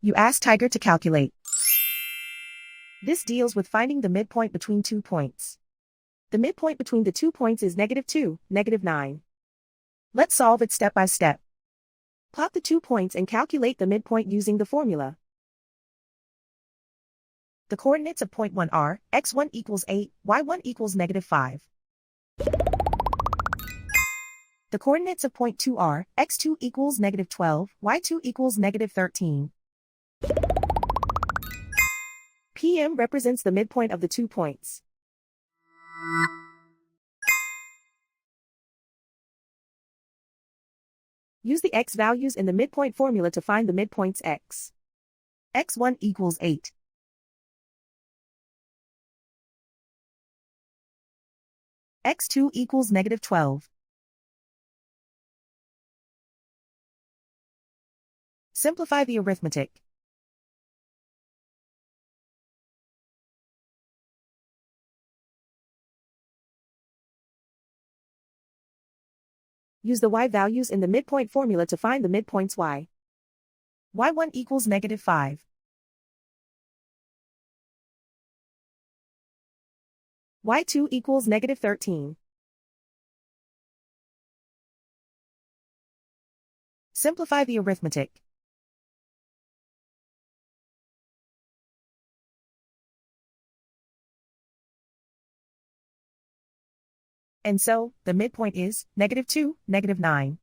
You ask Tiger to calculate. This deals with finding the midpoint between 2 points. The midpoint between the 2 points is -2, -9. Let's solve it step by step. Plot the 2 points and calculate the midpoint using the formula. The coordinates of point 1 are x1 equals 8, y1 equals -5. The coordinates of point 2 are x2 equals -12, y2 equals -13. PM represents the midpoint of the 2 points. Use the x values in the midpoint formula to find the midpoints x. x1 equals 8. x2 equals -12. Simplify the arithmetic. Use the y values in the midpoint formula to find the midpoints y. y1 equals -5. y2 equals -13. Simplify the arithmetic. And so, the midpoint is -2, -9.